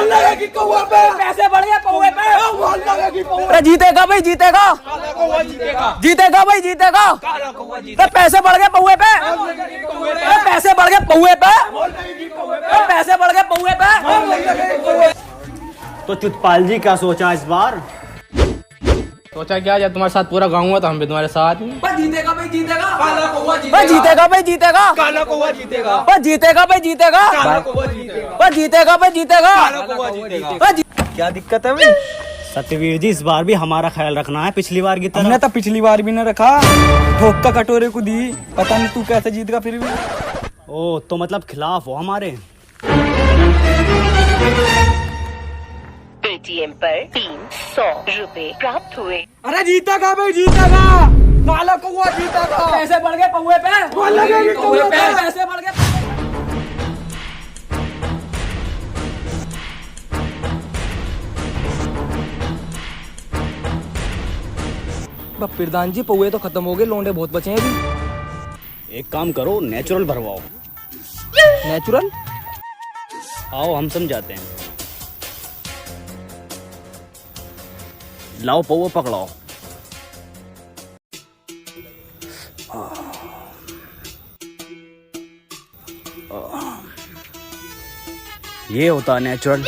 पैसे बढ़ गए पौवे पे। अरे जीतेगा भाई, जीतेगा जीतेगा भाई, जीतेगा। पैसे बढ़ गए पौवे पे, पैसे बढ़ गए पौवे पे, पैसे बढ़ गए पौवे पे। तो चितपाल जी क्या सोचा इस बार? सोचा क्या, जब तुम्हारे साथ पूरा गाँव हुआ तो हम भी तुम्हारे साथ हैं। जीतेगा भाई, जीतेगा जीतेगा भाई, जीतेगा काला कौवा जीतेगा, जीतेगा भाई, जीतेगा जीतेगा भाई, जीतेगा। क्या दिक्कत है भाई? सत्यवीर जी, इस बार भी हमारा ख्याल रखना है पिछली बार की तरह। हमने तो पिछली बार भी न रखा, ठोक का कटोरे को दी, पता नहीं तू कैसे जीत गया फिर भी। ओ, तो मतलब खिलाफ हो हमारे। पेटीएम पर 300 रुपए प्राप्त हुए। अरे जीतेगा भाई, जीतेगा काला कौवा जीतेगा। पैसे बढ़ गए पौवे पे, पैसे बढ़ गए। प्रधान जी पौवे तो खत्म हो गए, लौंडे बहुत बचे हैं अभी। एक काम करो, नेचुरल भरवाओ। नेचुरल? आओ हम समझाते हैं। लाओ पौवा पकड़ाओ। ये होता है नेचुरल।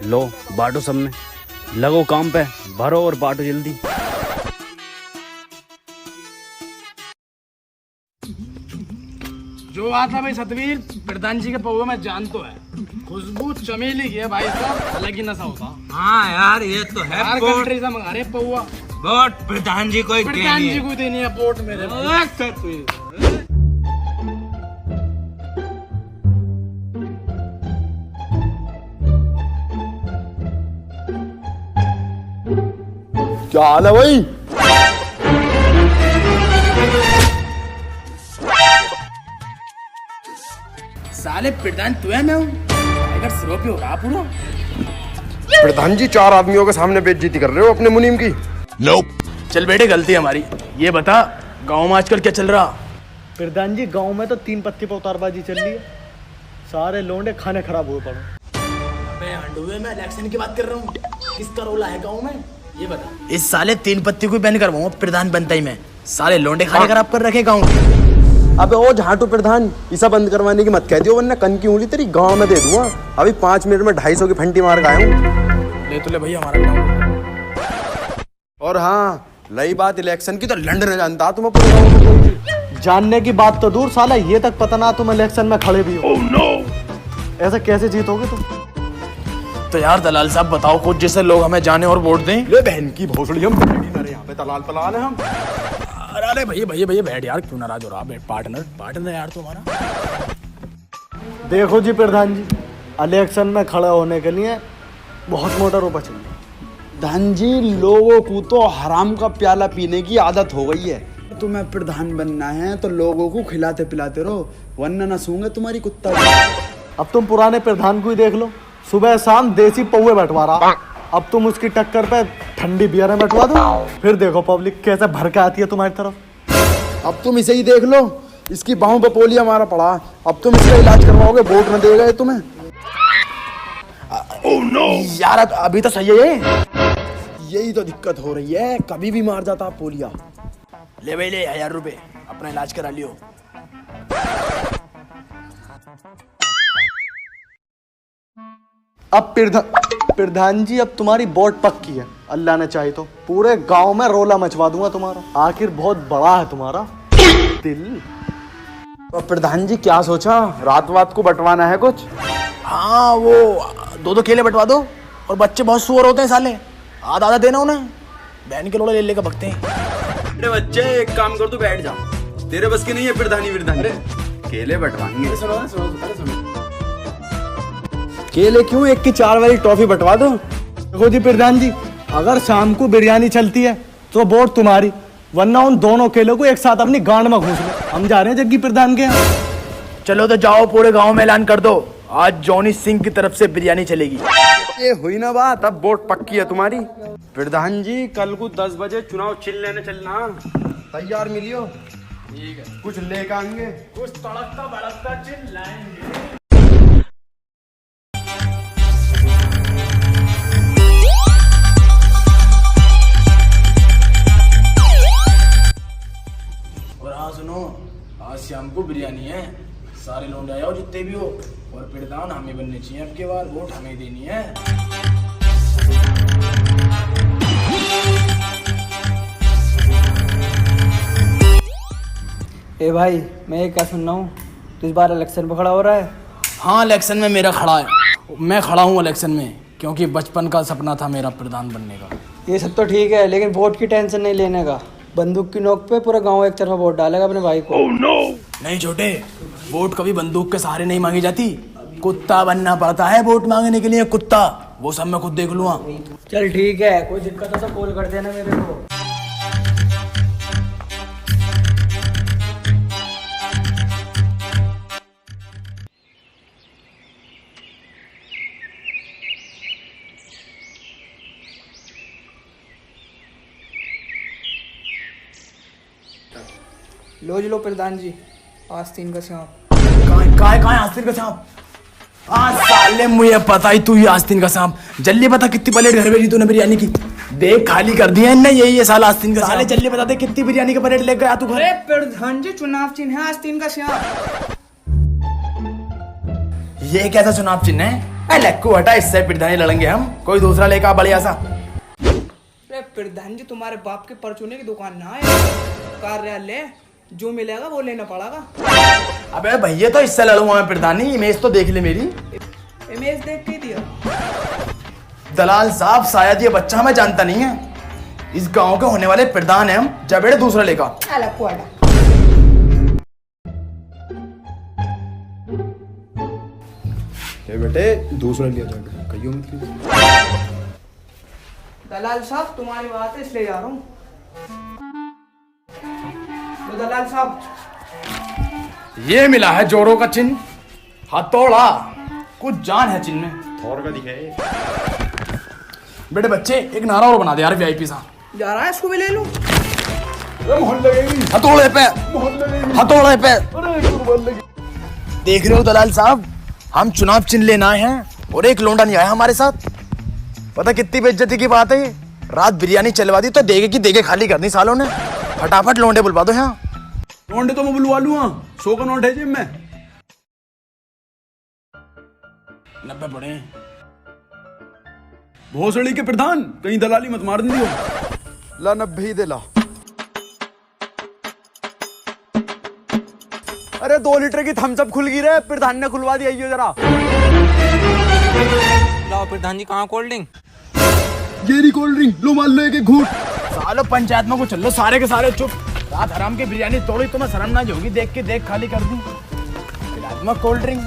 लो बांटो सब में, लगो काम पे, भरो और बांटो जल्दी। जो आता भाई सतवीर, प्रधान जी के पौवे में जान तो है, खुशबू चमेली की है भाई साहब, अलग ही नशा होता। हाँ यार ये तो है। हर कंट्री से मंगा रहे पौवा। वोट प्रधान जी को प्रधान जी को देनी है वोट मेरे। क्या हाल है भाई? साले प्रधान तू है, मैं हूँ अगर सिरो पे हो रहा पूरा। प्रधान जी 4 आदमियों के सामने बेइज्जती कर रहे हो अपने मुनीम की। चल बेटे, गलती हमारी। ये बता गाँव में आजकल क्या चल रहा? प्रधान जी, गांव में तो 3 पत्ती पर उतारबाजी चल रही है, सारे लोंडे खाने खराब हुए पड़े। अबे मैं इलेक्शन की बात कर रहा हूँ, किसका रोल है गाँव में ये बता। इस साले 3 पत्ती को बैन करवाऊंगा प्रधान बनता ही मैं, सारे लोंडे खाने खराब कर रखे गाँव के। अबे ओ झाटू प्रधान, इसा बंद करवाने की मत कह दियो, वरना कन की उंगली तेरी गांव में दे दूंगा। अभी 5 मिनट में 250 की फंटी मार गया हूँ। ले तो ले भैया हमारा गाँव। और हाँ, रही बात इलेक्शन की, तो लंदन जानता तुम्हें पूरे गाँव में कोई भी। जानने की बात तो दूर, साला ये तक पता ना तुम इलेक्शन में खड़े भी हो। ऐसा कैसे जीतोगे तुम? तो यार दलाल साहब बताओ कुछ, जैसे लोग हमें जाने और वोट दें। ले बहन की भोसड़ी, हम यहाँ पे तलाल पलाल है हम। अरे भैया भैया भैया बैठ यार, क्यों नाराज हो रहा? बैठ, पार्टनर यार तुम्हारा। देखो जी प्रधान जी, इलेक्शन में खड़ा होने के लिए बहुत मोटा रुपया चाहिए। प्रधान जी, लोगों को तो हराम का प्याला पीने की आदत हो गई है। तुम्हें प्रधान बनना है तो लोगों को खिलाते पिलाते रहो, वरना न सूंघे तुम्हारी कुत्ता। अब तुम पुराने प्रधान को ही देख लो, सुबह शाम देसी पौवे बैठवा रहा। अब तुम उसकी टक्कर पे ठंडी बियर बैठवा दो, फिर देखो पब्लिक कैसे भर के आती है तुम्हारी तरफ। अब तुम इसे ही देख लो, इसकी बाहों पे पोलिया मारा पड़ा। अब तुम इसका इलाज करवाओगे, वोट न देगा ये तुम्हें। यार अभी तो सही है ये। यही तो दिक्कत हो रही है, कभी भी मार जाता पोलिया। ले भाई ले 1000 रुपए, अपना इलाज करा लियो। अब प्रधान जी, अब तुम्हारी वोट पक्की है, अल्लाह ने चाहे तो पूरे गांव में रोला मचवा दूंगा तुम्हारा। आखिर बहुत बड़ा है तुम्हारा दिल। तो प्रधान जी क्या सोचा, रात को बंटवाना है कुछ? हाँ वो 2-2 केले बंटवा दो, और बच्चे बहुत सुअर होते हैं साले, आधा देना उन्हें, बहन के लोड़े ले लेकर भगते हैं। अरे बच्चे एक काम कर, तू बैठ जा, तेरे बस की नहीं है प्रधानी। केले बंटवाएंगे। केले क्यों, 1 की 4 वाली टॉफी बंटवा दो। देखो जी प्रधान जी, अगर शाम को बिरयानी चलती है तो वोट तुम्हारी, वरना उन दोनों केलों को एक साथ अपनी गांड में घुस लो। हम जा रहे हैं जग्गी प्रधान के यहाँ। चलो तो जाओ, पूरे गांव में ऐलान कर दो, आज जॉनी सिंह की तरफ से बिरयानी चलेगी। ये हुई ना बात, अब वोट पक्की है तुम्हारी। प्रधान जी, कल को 10 बजे चुनाव चिल लेने चलना, तैयार मिलियो। ठीक है, कुछ लेकर आएंगे, कुछ तड़कता भड़कता चिल लाएंगे। सारे लोग आए हो जितने भी हो, और प्रधान हमें बनने चाहिए, अब के बाद वोट हमें देनी है। ए भाई, मैं ये क्या सुन रहा हूँ, तो इस बार इलेक्शन पे खड़ा हो रहा है? हाँ, इलेक्शन में मेरा खड़ा है, मैं खड़ा हूँ इलेक्शन में, क्योंकि बचपन का सपना था मेरा प्रधान बनने का। ये सब तो ठीक है, लेकिन वोट की टेंशन नहीं लेने का। बंदूक की नोक पे पूरा गांव एक तरफा वोट डालेगा अपने भाई को। नहीं छोटे, वोट कभी बंदूक के सहारे नहीं मांगी जाती, कुत्ता बनना पड़ता है वोट मांगने के लिए, कुत्ता। वो सब मैं खुद देख लूँगा। चल ठीक है, कोई दिक्कत हो तो कॉल कर देना मेरे को। लो प्रधान जी, आस्तीन का सांप। कहाँ आस्तीन का सांप? आज साले मुझे पता ही तू ही आस्तीन का सांप। जल्दी बता कितनी प्लेट घर भेजी तूने बिरयानी की? देख खाली कर दिया इनने, यही है साला आस्तीन का सांप। साले जल्दी बता दे कितनी बिरयानी का प्लेट लेकर गया तू घर? अरे प्रधान जी, चुनाव चिन्ह है आस्तीन का सांप। ये कैसा चुनाव चिन्ह है? लक्कू हटा, इससे प्रधानी लड़ेंगे हम, कोई दूसरा लेकर आ बढ़िया सा। अरे प्रधान जी, तुम्हारे बाप के परचूने की दुकान ना है, कार्यालय जो मिलेगा वो लेना पड़ेगा। अबे भैया, तो इससे लड़ूंगा मैं प्रधानी, इमेज तो देख ले मेरी। इमेज देख के दिया। दलाल साहब, शायद ये बच्चा हमें जानता नहीं है, इस गांव के होने वाले प्रधान है हम, जबड़े दूसरा लेगा। बेटे दूसरा लिया था, कहियो मत कीजिए। दलाल साहब, तुम्हारी बात है इसलिए जा रहा हूँ। तो दलाल साहब, ये मिला है जोड़ों का चिन्ह, हथौड़ा, कुछ जान है चिन्ह में। थोर का दिखाए। बेटे बच्चे, एक नारा और बना दे यार, वीआईपी सा। जा रहा है, इसको भी ले लो। हथौड़े पे, हथौड़े पे। देख रहे हो दलाल साहब, हम चुनाव चिन्ह लेना है और एक लौंडा नहीं आया हमारे साथ। पता कितनी बेइज्जती की बात है? रात बिरयानी चलवा दी तो देगे की देगे खाली करनी सालों ने। फटाफट लौंडे बुलवा दो यहाँ। लौंडे तो मैं बुलवा लूंगा, 100 का नोट है जेब में। 90 पड़े। भोसड़ी के प्रधान, कहीं दलाली मत मार दियो। ला 90 ही दे ला। अरे 2 लीटर की थम्सअप खुल गई रे, प्रधान ने खुलवा दी, आइयो जरा। लाओ प्रधान जी, कहाँ कोल्ड ड्रिंक? गेरी कोल्ड ड्रिंक लो, मान लो एक घूंट। सालो पंचायत में को चल लो, सारे के सारे चुप। रात हराम की बिरयानी तोड़ी तो मैं शर्म ना होगी, देख के देख खाली कर दूं। में कोल्ड ड्रिंक।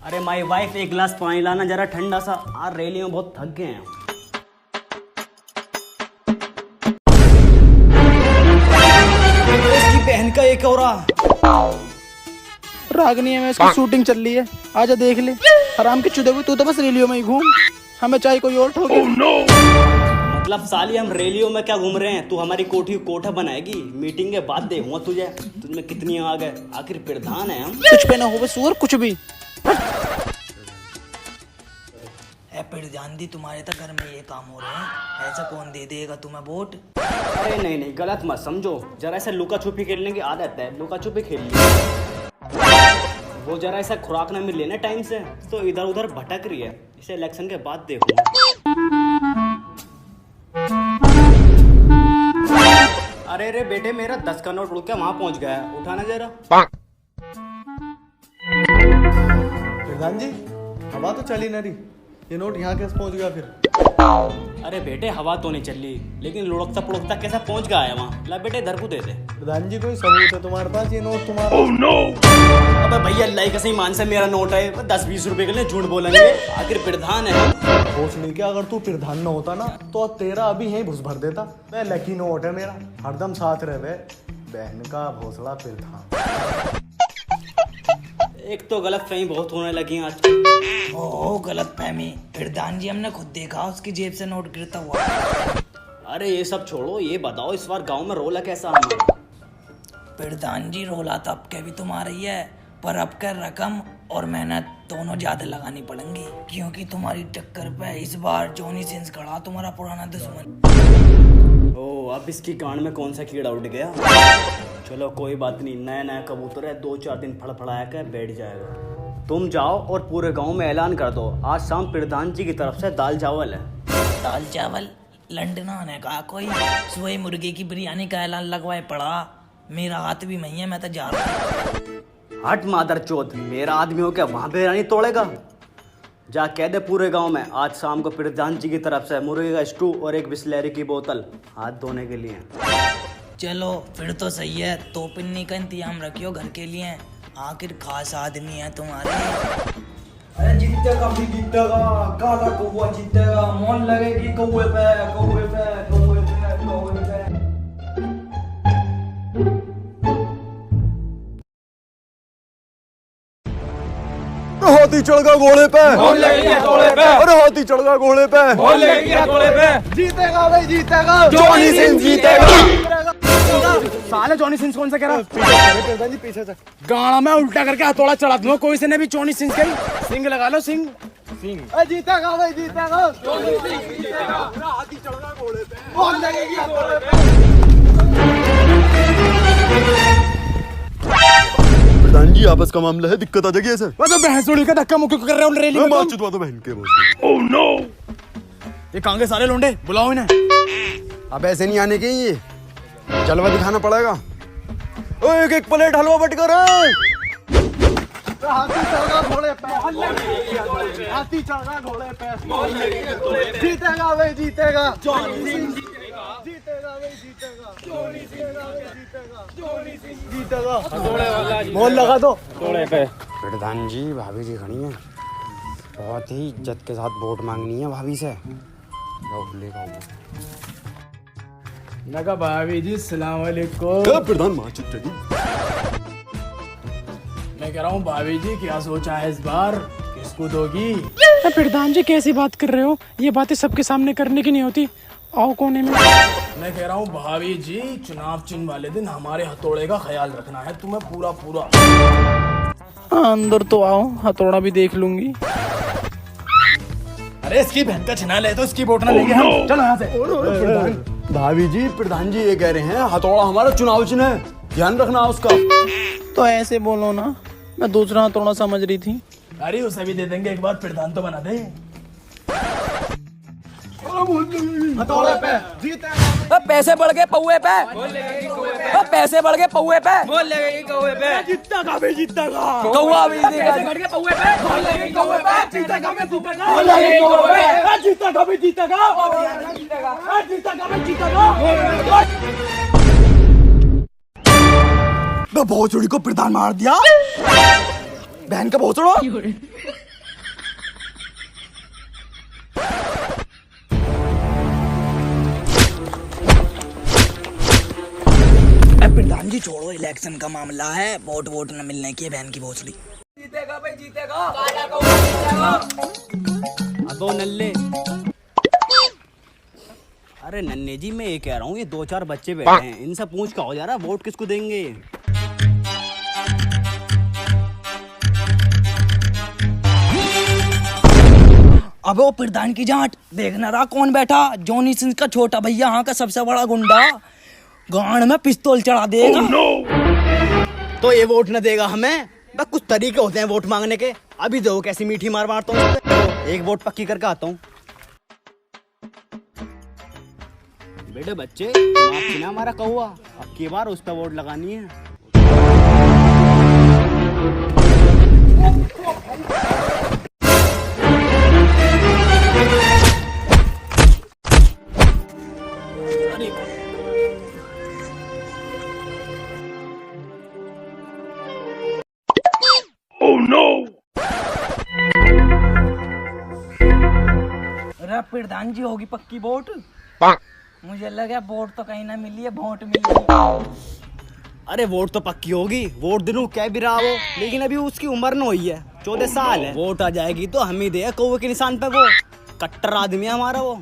अरे माय वाइफ, एक गिलास पानी लाना जरा ठंडा सा, आज रैली में बहुत थक गए हैं। इसकी बहन का एक और रागनी है, इसकी शूटिंग चल रही है, आजा देख ले। आराम की चुदे हुई तू तो बस रैलियों में ही घूम, हमें चाहिए कोई और ठोके। मतलब साली हम रैलियों में क्या घूम रहे हैं? तू हमारी कोठी कोठा बनाएगी, मीटिंग के बाद देखूंगा तुझे, तुझमें कितनी आग है। आखिर प्रधान है हम। कुछ पे ना हो बस और कुछ भी। प्रधान दी, तुम्हारे तो घर में ये काम हो रहे हैं, ऐसा कौन दे देगा तुम्हें वोट? अरे नहीं नहीं, गलत मत समझो, जरा ऐसा लुका छुपी खेलने की आदत है, लुका छुपी खेल ली। वो जरा ऐसा खुराक ना मिले ना टाइम से, तो इधर उधर भटक रही है, इसे इलेक्शन के बाद देखूंगा। अरे रे बेटे, मेरा 10 का नोट उड़ के वहां पहुंच गया है, उठाना जरा। प्रधान जी, हवा तो चली ना रही, ये नोट यहाँ कैसे पहुंच गया फिर? अरे बेटे, हवा तो नहीं चली, लेकिन लुढ़कता पुढ़कता कैसा पहुंच गया है वहाँ? ला बेटे, इधर को दे दे। प्रधान जी, कोई सबूत है तुम्हारे पास ये नोट तुम्हारा? अबे भैया, अल्लाह का सही मान से मेरा नोट है, 10-20 रुपए के लिए झूठ बोलेंगे, आखिर प्रधान है। भोसड़ी के, अगर तू प्रधान न होता ना तो तेरा अभी यहीं घुस भर देता। मैं लकी नोट है मेरा, हरदम साथ रहे बहन का भोसड़ा प्रधान। एक तो गलत फहमी बहुत होने लगी आज। ओह, गलत फहमी। प्रधान जी, हमने खुद देखा उसकी जेब से नोट गिरता हुआ। अरे ये सब छोड़ो, ये बताओ इस बार गांव में रोला कैसा हमारा? प्रधान जी, रोला तो अब के भी तुम्हारा ही है, पर अब कर रकम और मेहनत दोनों ज्यादा लगानी पड़ेंगी, क्योंकि तुम्हारी टक्कर पे इस बार जॉनी सिंस खड़ा, तुम्हारा पुराना दुश्मन। ओ अब इसकी गांड में कौन सा कीड़ा उठ गया। चलो कोई बात नहीं, नया नया कबूतर है, 2-4 दिन फड़फड़ाया कर बैठ जाएगा। तुम जाओ और पूरे गांव में ऐलान कर दो, आज शाम प्रधान जी की तरफ से दाल चावल है। दाल चावल लंडन आने का कोई सोए मुर्गे की बिरयानी का ऐलान लगवाए पड़ा। मेरा हाथ भी नहीं है, मैं तो जा रहा हूँ। हट मादर चौथ, मेरा आदमी हो क्या वहां पे रानी तोड़ेगा। जा कह दे पूरे गांव में आज शाम को प्रधान जी की तरफ से मुर्गे का स्टू और एक बिस्लेरी की बोतल हाथ धोने के लिए। चलो फिर तो सही है, तो पिन्नी का इंतजाम रखियो घर के लिए, आखिर खास आदमी है तुम्हारे। अरे जीतेगा भी जीतेगा, काला कौवा जीतेगा, मौन लगेगी कौवे पे, कौवे पे, कौवे पे, कौवे पे। हाथी चढ़ गया घोड़े पे, अरे हाथी चढ़ गया घोड़े पे, जीतेगा भाई जीतेगा, जॉनी सिंस जीतेगा। साले जॉनी सिंस कौन सा कह रहा? प्रधान जी पीछे से गाड़ा में उल्टा करके हथौड़ा चढ़ा दूंगा, कोई से ने भी जॉनी सिंस कही। सिंह लगा लो, सिंह। जीतेगा भाई जीतेगा, जॉनी सिंस जीतेगा, हाथी चढ़ गया घोड़े पे, मौन लगेगी घोड़े पे। प्रधान जी आपस का मामला है, दिक्कत आ जाएगी ऐसे। तो भैंस उड़ी का धक्का मुक्की कर रहे हो रेली में। चुदवा दो बहन के बोल। ओह नो, ये कहां के सारे लोंडे, बुलाओ इन्हें। अब ऐसे नहीं आने के, ये जलवा दिखाना पड़ेगा। ओए एक एक प्लेट हलवा बट कर। हाथी चढ़ गया घोड़े पे, हाथी चढ़ गया घोड़े पे, जीतेगा भाई जीतेगा, जॉनी सिंस जीतेगा भाई जीतेगा, जॉनी सिंस जीतेगा, जॉनी सिंस जीतेगा। बोल लगा दो घोड़े पे। प्रधान जी भाभी जी खड़ी हैं, बहुत ही इज्जत के साथ वोट मांगनी है भाभी से। नगा भाभी जी सलाम वालेकुम। प्रधान माँ चुप जी। मैं कह रहा हूँ भाभी जी क्या सोचा है इस बार, किसको दोगी? प्रधान जी कैसी बात कर रहे हो, ये बातें सबके सामने करने की नहीं होती, आओ कोने में। मैं कह रहा हूँ भाभी जी चुनाव चिन्ह वाले दिन हमारे हथौड़े का ख्याल रखना है तुम्हें पूरा पूरा। अंदर तो आओ, हथौड़ा भी देख लूंगी। अरे इसकी बहन का छिना ले तो इसकी वोट ना लेंगे हम। चलो यहाँ से। भाभी जी प्रधान जी ये कह रहे हैं हथौड़ा हमारा चुनाव चिन्ह है, ध्यान रखना उसका। तो ऐसे बोलो ना, मैं दूसरा हथौड़ा समझ रही थी। अरे उसे भी दे देंगे, एक बार प्रधान तो बना दे। हथौड़े पे जीतेगा, पैसे बढ़ गए पौए पे, पैसे बढ़ गए पौए पे, जीतेगा भाई जीतेगा, कौवा भी जीतेगा। जीतेगा भाई जीतेगा, भोसड़ी को प्रधान मार दिया, बहन का भोसड़ो। प्रधान जी छोड़ो, इलेक्शन का मामला है, वोट वोट न मिलने की है बहन की भोसड़ी। जीतेगा भाई जीतेगा, काला कौवा जीतेगा। अबो नल्ले, अरे नन्ने जी मैं ये कह रहा हूँ, ये 2-4 बच्चे बैठे हैं, इनसे पूछ का हो जा रहा है वोट किसको देंगे। अबे वो प्रधान की जांच देखना रहा कौन बैठा, जॉनी सिंस का छोटा भैया, यहाँ का सबसे बड़ा गुंडा, गांड में पिस्तौल चढ़ा देगा। तो ये वोट न देगा हमें, बस कुछ तरीके होते हैं वोट मांगने के। अभी देखो कैसी मीठी मार मारता हूँ, एक वोट पक्की करके आता हूँ। बेटे बच्चे माफ ना हमारा कौवा, अब की बार उस पर वोट लगानी है। अरे प्रधान जी होगी पक्की वोट, मुझे लगा वोट तो कहीं ना मिली है, वोट मिली। अरे वोट तो पक्की होगी, वोट दिलू क्या भी रहा वो, लेकिन अभी उसकी उम्र न हुई है, 14 साल है। वोट आ जाएगी तो हम ही दे कौवे के निशान पे, वो कट्टर आदमी है हमारा वो।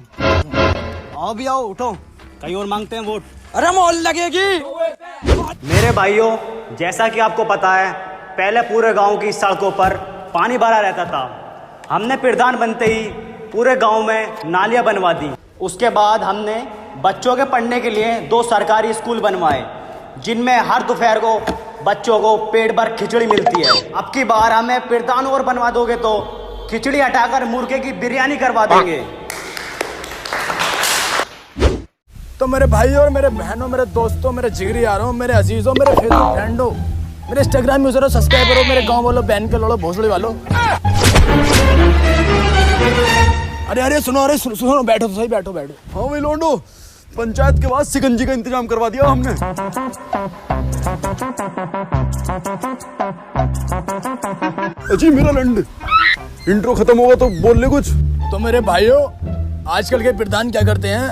आओ भी आओ, उठो, कहीं और मांगते हैं वोट। अरे मोल लगेगी। मेरे भाइयों, जैसा कि आपको पता है पहले पूरे गांव की सड़कों पर पानी भरा रहता था। हमने प्रधान बनते ही पूरे गांव में नालियां बनवा दी। उसके बाद हमने बच्चों के पढ़ने के लिए 2 सरकारी स्कूल बनवाए, जिनमें हर दोपहर को बच्चों को पेट भर खिचड़ी मिलती है। अब की बार हमें प्रधान और बनवा दोगे तो खिचड़ी हटाकर मुर्गे की बिरयानी करवा देंगे। तो मेरे भाइयों और मेरे बहनों, मेरे दोस्तों, मेरे जिगरी यारों, मेरे अजीजों, मेरे फेसबुक फ्रेंडों, मेरे इंस्टाग्राम यूजरों, सब्सक्राइबरों, मेरे गांव वालों, बहन के लोड़ो, भोसड़ी वालों। अरे सुनो, बैठो तो सही, बैठो। हाँ भाई लोंडो, पंचायत के बाद सिकंजी का इंतजाम करवा दिया हमने। अजी मेरा लंड, इंट्रो खत्म होगा तो बोल ले कुछ। तो मेरे भाइयों, आजकल के प्रधान क्या करते हैं,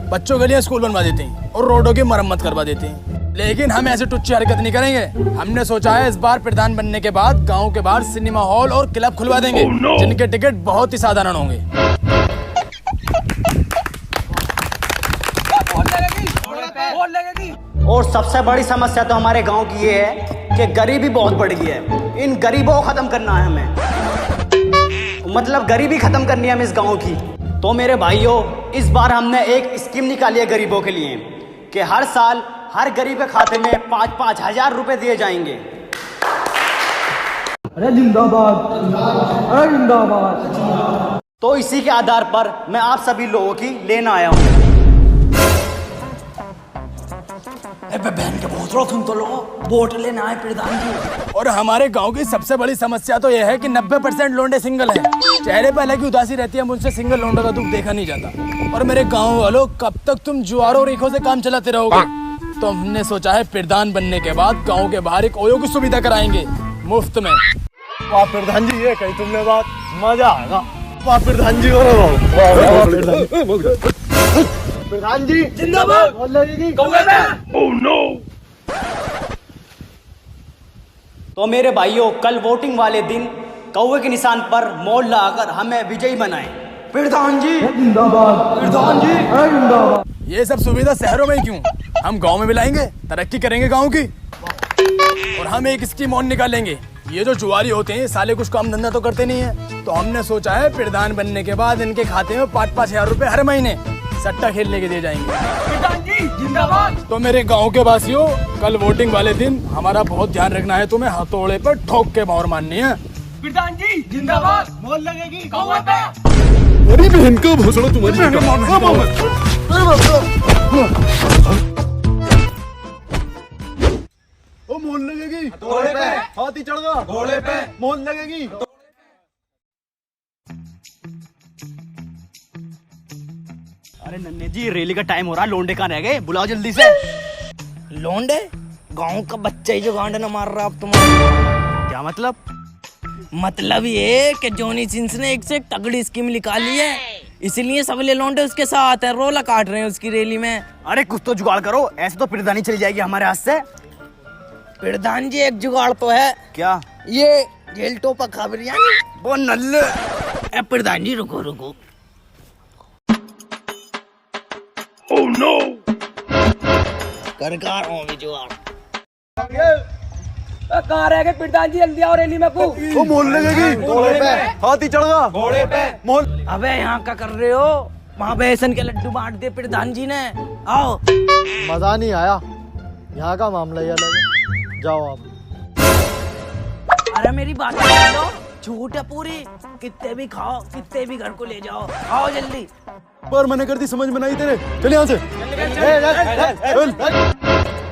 बच्चों के लिए स्कूल बनवा देते हैं और रोडों की मरम्मत करवा देते हैं। लेकिन हम ऐसे टुच्ची हरकत नहीं करेंगे। हमने सोचा है इस बार प्रधान बनने के बाद गांव के बाहर सिनेमा हॉल और क्लब खुलवा देंगे, जिनके टिकट बहुत ही साधारण होंगे। और सबसे बड़ी समस्या तो हमारे गांव की ये है कि गरीबी बहुत बढ़ गई है। इन गरीबों को खत्म करना है हमें, मतलब गरीबी खत्म करनी है हमें इस गांव की। तो मेरे भाइयों, इस बार हमने एक स्कीम निकाली है गरीबों के लिए कि हर साल हर गरीब के खाते में 5-5 हजार रुपए दिए जाएंगे। अरे जिंदाबाद, अरे जिंदाबाद। तो इसी के आधार पर मैं आप सभी लोगों की लेना आया हूँ। बहन के भोसड़ो, तुम तो लोग वोट लेना आए प्रधान जी। और हमारे गांव की सबसे बड़ी समस्या तो यह है कि 90% लोंडे सिंगल हैं। चेहरे पर अलग ही उदासी रहती है, मुझसे सिंगल लोंडे का दुख देखा नहीं जाता। और मेरे गांव वालों, कब तक तुम जुआरों और ईखों से काम चलाते रहोगे? तो हमने सोचा है प्रधान बनने के बाद गांव के बाहर एक ओयो की सुविधा कराएंगे मुफ्त में। वाह प्रधान जी, ये कही तुमने बात, मजा आएगा। वाह प्रधान जी, प्रधान जी जिंदाबाद। कौवे पे। तो मेरे भाइयों, कल वोटिंग वाले दिन कौवे के निशान पर मोड़ लगाकर हमें विजयी बनाएं। प्रधान जी जिंदाबाद, प्रधान जी जिंदाबाद। ये सब सुविधा शहरों में ही क्यों, हम गांव में भी लाएंगे, तरक्की करेंगे गांव की। और हम एक स्कीम और निकालेंगे। ये जो जुआरी होते हैं, साले कुछ काम धंधा तो करते नहीं है, तो हमने सोचा है प्रधान बनने के बाद इनके खाते में 5-5 हजार रुपए हर महीने सट्टा खेलने के दिए जाएंगे। प्रधान जी जिंदाबाद। तो मेरे गांव के वासियों, कल वोटिंग वाले दिन हमारा बहुत ध्यान रखना है। तुम्हें हथौड़े पर ठोक के मोहर माननी है। प्रधान जी जिंदाबाद। मोहर लगेगी कौवे पे। अरे बहन का भोसड़ा तुम्हारी। ओ मोहन लगेगी घोड़े पे, हाथी चढ़गा घोड़े पे, मोहन लगेगी। अरे नन्हे जी, रैली का टाइम हो रहा है, लोंडे कहाँ रह गए? बुलाओ जल्दी से। लोंडे? गांव का बच्चा ही जो गांड न मार रहा अब तुम्हारा। क्या मतलब? मतलब ये कि जॉनी सिंस ने एक से एक तगड़ी स्कीम निकाली है, इसलिए सबले लोंडे उसके साथ है, रोला काट रहे हैं उसकी रैली में। अरे कुछ तो जुगाड़ करो, ऐसे तो प्रधानी चली जाएगी हमारे हाथ से। प्रधान जी, एक जुगाड़ तो है। क्या? ये जेल टोपा खा बिरयानी। वो नल्ले। प्रधान जी रुको। Oh no. करकार हो भी जुगाड़। कहाँ रह गए प्रधान जी, जल्दी आओ रैली में। ओ मोहन लगेगी घोड़े पे, हाथी चढ़गा घोड़े पे, मोहन। अबे यहाँ क्या कर रहे हो? वहाँ बेसन के लड्डू बांट दिए प्रधान जी ने। आओ। मजा नहीं आया, यहाँ का मामला ही अलग है, जाओ आप। अरे मेरी बात सुन लो, छूट है पूरी, कितने भी खाओ, कितने भी घर को ले जाओ, आओ जल्दी। पर मैंने कर दी, समझ में नहीं तेरे। चल यहाँ से।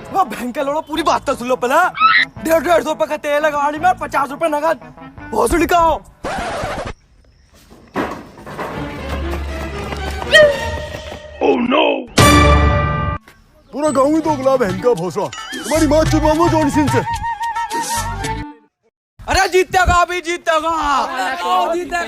वो बैंक के लोड़ो, पूरी बात तो सुन लो पहला। 150 रुपए का तेल है गाड़ी में, 50 रुपए नगद। भोसड़ी का हो। Oh no. पूरा गाँव ही तो गुलाब बहन का भोसड़ा। तुम्हारी माँ चुपा जॉनी सिंह से। अरे जीतेगा भी जीतेगा।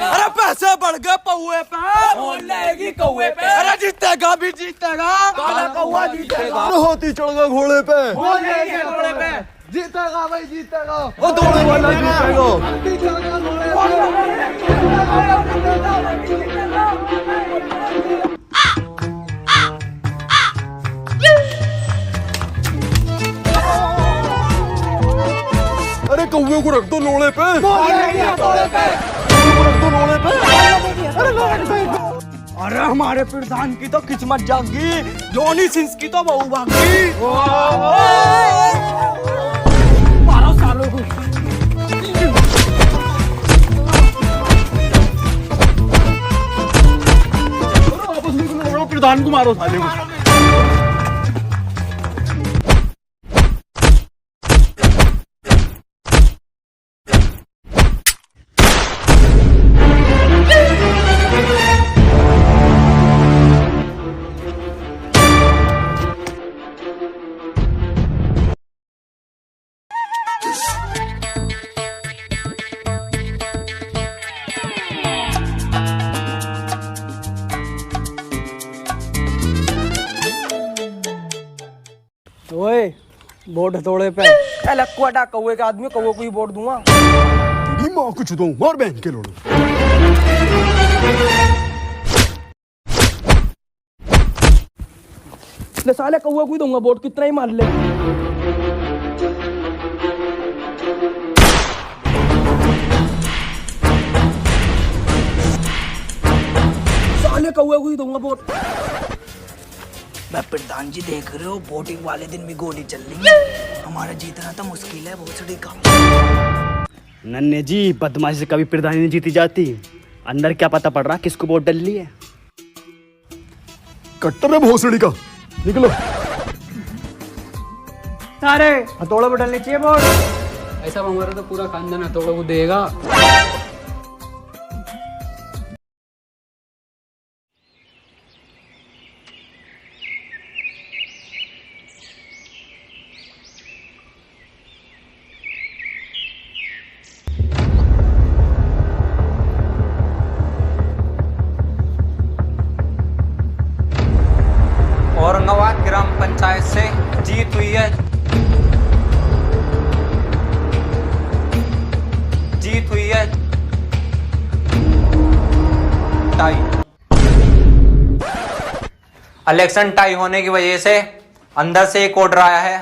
अरे पैसे बढ़ गए पौवे पे, मोहर लगेगी कौवे पे। अरे जीतेगा भी जीतेगा, काला कौवा जीतेगा। हाथी चढ़गा घोड़े पे, मोहर लगेगी घोड़े पे। जीतेगा भाई, जीतेगा। और दौड़ने वाला जीतेगा। अरे कौवे कौवे को रख दो लोड़े पे, अरे हमारे प्रधान की तो किस्मत जागी, जॉनी सिंस की तो बहू भागी। मारो सालों को। प्रधान को मारो साले को। ओए वोट हथौड़े पे लक्कुआ डाक कौवे के आदमी, कौवे को ही वोट दूंगा। तेरी माँ को चुदो, मार बहन के लोड़े। ले साले कौवे को ही दूंगा वोट, कितना ही मार ले। साले कौवे को ही दूंगा वोट। मैं प्रधान जी देख रहे हो, वोटिंग वाले दिन भी गोली चल रही है, हमारा जीतना तो मुश्किल है भोसड़ी का। नन्हे जी बदमाशी से कभी प्रधानी नहीं जीती जाती, अंदर क्या पता पड़ रहा किसको वोट डल ली है। कट्टर है भोसड़ी का, निकलो। अरे हथौड़े पे डलनी चाहिए वोट। ऐसा हमारा तो पूरा खानदान हथौड़े को देगा। औरंगाबाद ग्राम पंचायत से जीत हुई है, टाई। इलेक्शन टाई होने की वजह से अंदर से एक ऑर्डर आया है,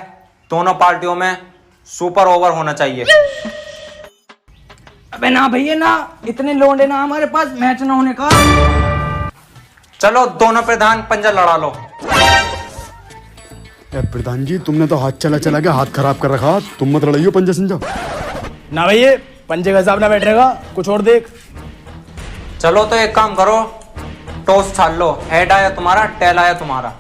दोनों पार्टियों में सुपर ओवर होना चाहिए। अबे ना भैया ना, इतने लोंडे ना हमारे पास, मैच ना होने का। चलो दोनों प्रधान पंजा लड़ा लो। प्रधान जी तुमने तो हाथ चला चला के हाथ खराब कर रखा, तुम मत लड़ाइयो पंजा संजा। ना भैया पंजे का हिसाब ना बैठेगा, कुछ और देख। चलो तो एक काम करो, टॉस छाल लो, हेड आया तुम्हारा, टेल आया तुम्हारा।